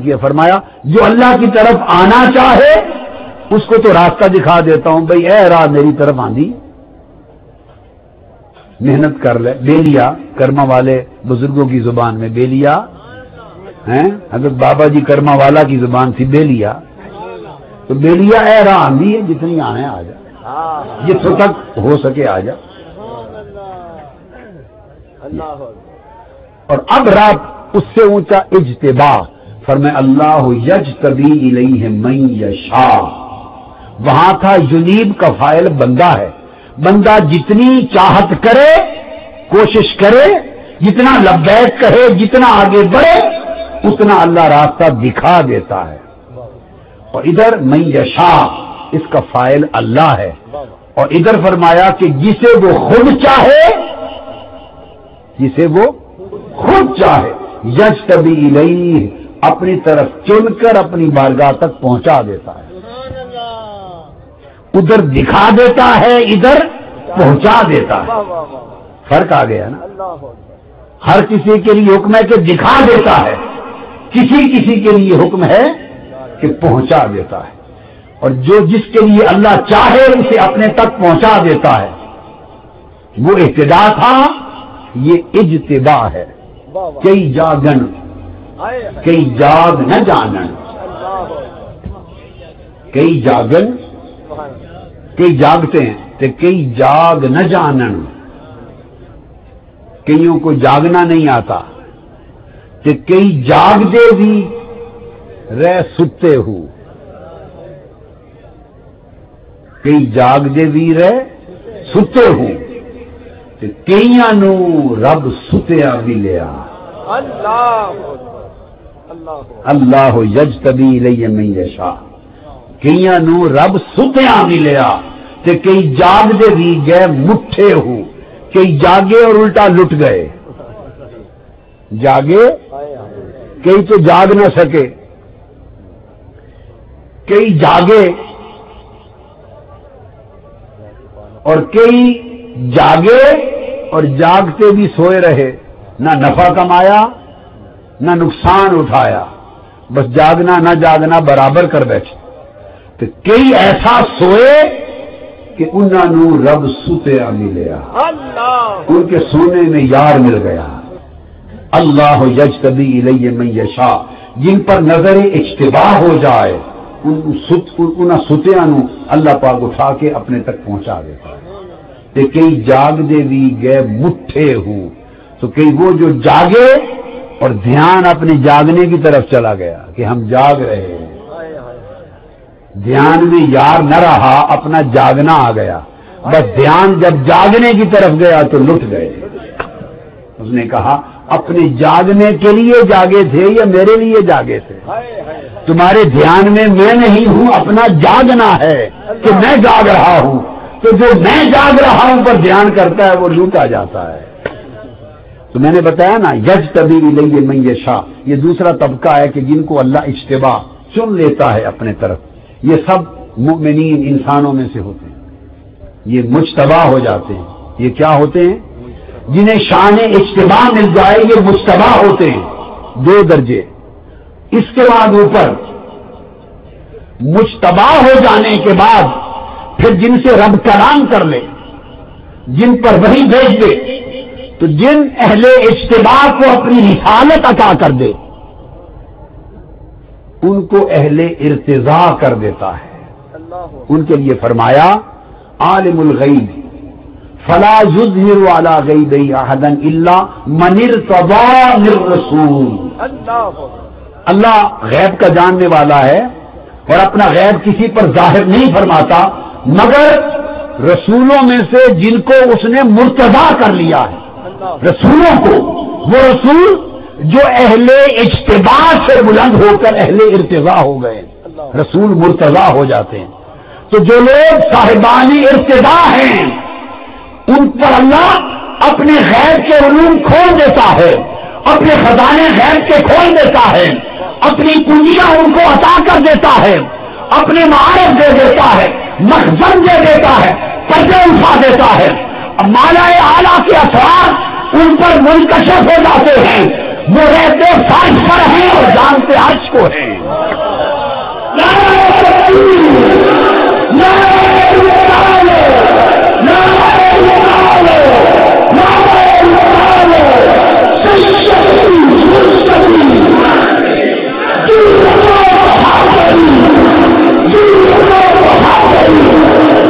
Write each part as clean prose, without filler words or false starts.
کیا، فرمایا جو اللہ کی طرف آنا چاہے اس کو تو راستہ دکھا دیتا ہوں، بھئی اے راہ میری طرف آندھی، محنت کر لے۔ بیلیا کرما والے بزرگوں کی زبان میں بیلیا ہیں، حضرت بابا جی کرما والا کی زبان تھی بیلیا، تو بیلیا اے راہ آندھی ہے، جتنی آنے آ جا، جتوں تک ہو سکے آ جا۔ اور اب رات اس سے اونچا اجتباء، فرمائے اللہ یجتبی الیہ من یشاء، وہاں تھا ینیب کا فاعل بندہ ہے، بندہ جتنی چاہت کرے، کوشش کرے، جتنا لبیک کہے، جتنا آگے بڑھے، اتنا اللہ راستہ دکھا دیتا ہے۔ اور ادھر من یشاء اس کا فاعل اللہ ہے، اور ادھر فرمایا کہ جسے وہ خود چاہے، جسے وہ خود چاہے، یجتبی الیہ اپنی طرف چن کر اپنی بارگاہ تک پہنچا دیتا ہے، ادھر دکھا دیتا ہے، ادھر پہنچا دیتا ہے۔ فرق آ گیا نا، ہر کسی کے لیے حکم ہے کہ دکھا دیتا ہے، کسی کسی کے لیے حکم ہے کہ پہنچا دیتا ہے، اور جو جس کے لیے اللہ چاہے اسے اپنے تک پہنچا دیتا ہے، وہ اہتداء تھا، یہ اجتباء ہے۔ کئی جاگن کئی جاگ نہ جانن، کئی جاگن کئی جاگتے ہیں تو کئی جاگ نہ جانن، کئیوں کو جاگنا نہیں آتا، کہ کئی جاگ دے بھی رہ ستے ہو، کئی جاگ دے بھی رہ ستے ہو، کہ کئیاں نو رب ستیا ملیا۔ اللہ یجتبی الیہ من یشاء، کئیاں نو رب ستیا ملیا، تے کئی جاگ دے بھی گئے مٹھے ہو، کئی جاگے اور الٹا لٹ گئے، جاگے کئی تو جاگ نہ سکے، کئی جاگے اور کئی جاگے اور جاگتے بھی سوئے رہے، نہ نفع کمایا نہ نقصان اٹھایا، بس جاگنا نہ جاگنا برابر کر بیٹھے۔ تو کئی ایسا سوئے کہ انہاں نو رب ستیا ملیا، ان کے سونے میں یار مل گیا۔ اللہ یجتبی الیہ من یشاء، جن پر نظر اجتباء ہو جائے انہاں ستیاں نو اللہ پاک اٹھا کے اپنے تک پہنچا دیتا ہے۔ کہ کئی جاگ دے بھی گئے مٹھے ہوں، تو کئی وہ جو جاگے اور دھیان اپنے جاگنے کی طرف چلا گیا کہ ہم جاگ رہے ہیں، دھیان میں یار نہ رہا، اپنا جاگنا آ گیا، بس دھیان جب جاگنے کی طرف گیا تو لٹ گئے۔ اس نے کہا اپنے جاگنے کے لیے جاگے تھے یا میرے لیے جاگے تھے؟ تمہارے دھیان میں میں نہیں ہوں، اپنا جاگنا ہے کہ میں جاگ رہا ہوں، تو جو میں جاگ رہا ہوں پر دھیان کرتا ہے وہ لوٹا جاتا ہے۔ تو میں نے بتایا نا یجتبی الیہ من یشاء، یہ دوسرا طبقہ ہے کہ جن کو اللہ اجتباء چن لیتا ہے اپنے طرف، یہ سب مؤمنین انسانوں میں سے ہوتے ہیں، یہ مجتبی ہو جاتے ہیں۔ یہ کیا ہوتے ہیں؟ جنہیں شان اجتباء مل جائے یہ مجتبی ہوتے ہیں، دو درجے۔ اس کے بعد اوپر مجتبی ہو جانے کے بعد پھر جن سے رب کلام کر لے، جن پر وحی بھیج دے، تو جن اہل اجتباء کو اپنی رسالت عطا کر دے ان کو اہل ارتضاء کر دیتا ہے۔ ان کے لیے فرمایا عالم الغیب فلا یظہر علی غیبہ احدا الا من ارتضى من رسول، اللہ غیب کا جاننے والا ہے اور اپنا غیب کسی پر ظاہر نہیں فرماتا مگر رسولوں میں سے جن کو اس نے مرتضی کر لیا ہے، رسولوں کو، وہ رسول جو اہل اجتباء سے بلند ہو کر اہل ارتضاء ہو گئے، رسول مرتضی ہو جاتے ہیں۔ تو جو لوگ صاحبان ارتضاء ہیں ان پر اللہ اپنے غیب کے علوم کھول دیتا ہے، اپنے خزانے غیب کے کھول دیتا ہے، اپنی کنجیاں ان کو عطا کر دیتا ہے، اپنے معارف دے دیتا ہے، مخزن دے دیتا ہے، پردے اٹھا دیتا ہے، مالا اعلیٰ کے اسرار ان پر منکشف ہو جاتے ہیں، وہ رہتے فرش پر ہیں اور جانتے حج کو ہیں.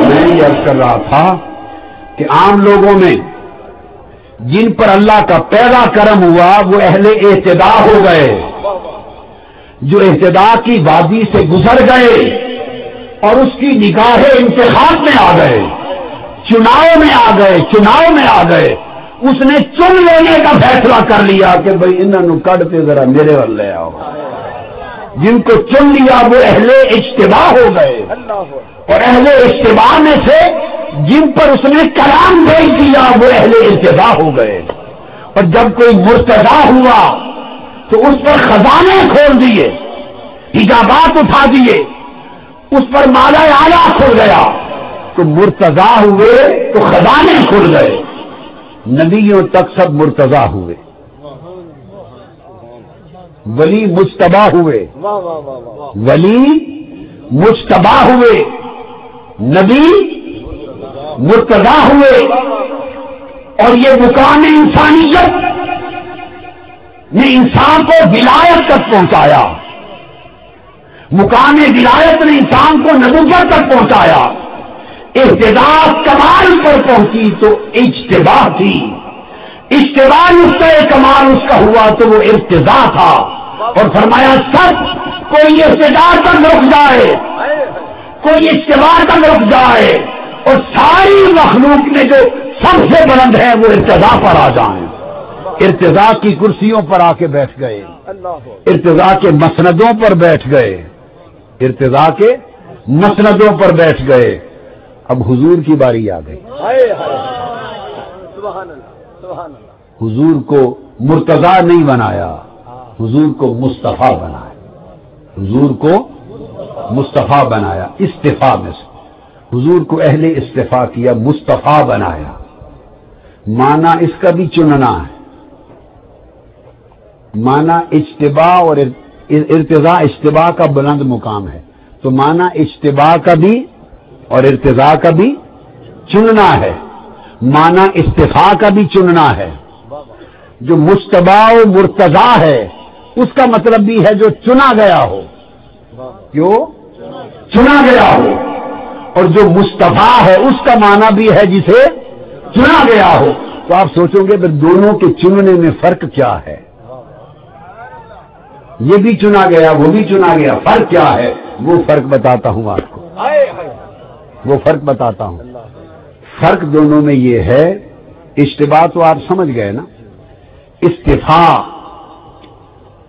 میں یہ عرض کر رہا تھا کہ عام لوگوں میں جن پر اللہ کا پہلا کرم ہوا وہ اہل اہتدا ہو گئے، جو اہتدا کی وادی سے گزر گئے اور اس کی نگاہیں انتخاب میں آ گئے، چناؤ میں آ گئے. اس نے چن لینے کا فیصلہ کر لیا کہ بھئی انہوں کڈتے ذرا میرے وال لے آؤ. جن کو چن لیا وہ اہل اجتباع ہو گئے، اور اہل اجتباع میں سے جن پر اس نے کلام بھیج دیا وہ اہل ارتضاء ہو گئے. اور جب کوئی مرتضیٰ ہوا تو اس پر خزانے کھول دیے، حجابات اٹھا دیے، اس پر مالا اعلیٰ کھل گیا. تو مرتضیٰ ہوئے تو خزانے کھل گئے. نبیوں تک سب مرتضیٰ ہوئے، ولی مجتبی ہوئے، نبی مرتضیٰ ہوئے. اور یہ مقام انسانیت نے انسان کو ولایت تک پہنچایا، مقام ولایت نے انسان کو نبوت تک پہنچایا. اہتداء کمال پر پہنچی تو اجتباع تھی، اجتباع نقطۂ کمال اس کا ہوا تو وہ ارتضاء تھا. اور فرمایا سب کوئی اہتداء تک رک جائے، کوئی اجتباع تک رک جائے، اور ساری مخلوق میں جو سب سے بلند ہے وہ ارتضاء پر آ جائیں. ارتضاء کی کرسیوں پر آ کے بیٹھ گئے، ارتضاء کے مسندوں پر بیٹھ گئے، ارتضاء کے مسندوں پر بیٹھ گئے. اب حضور کی باری آ گئی. حضور کو مرتضیٰ نہیں بنایا، حضور کو مصطفیٰ بنایا. حضور کو مصطفیٰ بنایا استفاء میں سے. حضور کو اہل استفاء کیا، مصطفیٰ بنایا. معنی اس کا بھی چننا ہے. معنی اجتباع اور ارتضاء اجتباع کا بلند مقام ہے، تو معنی اجتباع کا بھی اور ارتضاء کا بھی چننا ہے. معنی استفاء کا بھی چننا ہے. جو مجتبی و مرتضیٰ ہے اس کا مطلب بھی ہے جو چنا گیا ہو، کیوں چنا گیا ہو. اور جو مصطفیٰ ہے اس کا معنی بھی ہے جسے چنا گیا ہو. تو آپ سوچو گے پھر دونوں کے چننے میں فرق کیا ہے؟ یہ بھی چنا گیا وہ بھی چنا گیا، فرق کیا ہے؟ وہ فرق بتاتا ہوں آپ کو، وہ فرق بتاتا ہوں. فرق دونوں میں یہ ہے، اجتباع تو آپ سمجھ گئے نا. استفاء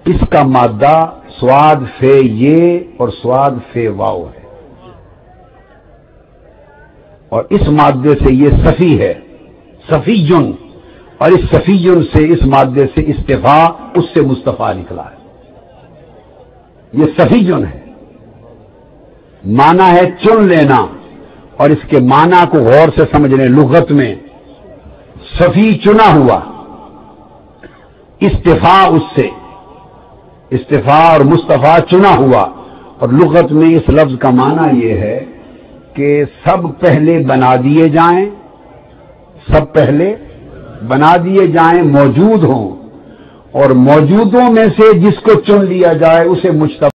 اس کا مادہ سواد فے یہ اور سواد فے واو ہے، اور اس مادے سے یہ صفی ہے، صفیجن، اور اس صفیجن سے اس مادے سے استفاء، اس سے مصطفیٰ نکلا ہے. یہ صفیجن ہے، معنی ہے چن لینا. اور اس کے معنی کو غور سے سمجھ لیں. لغت میں صفی چنا ہوا، استفاء اس سے، استفاء اور مصطفیٰ چنا ہوا. اور لغت میں اس لفظ کا معنی یہ ہے کہ سب پہلے بنا دیے جائیں، سب پہلے بنا دیے جائیں، موجود ہوں، اور موجودوں میں سے جس کو چن لیا جائے اسے مجتبی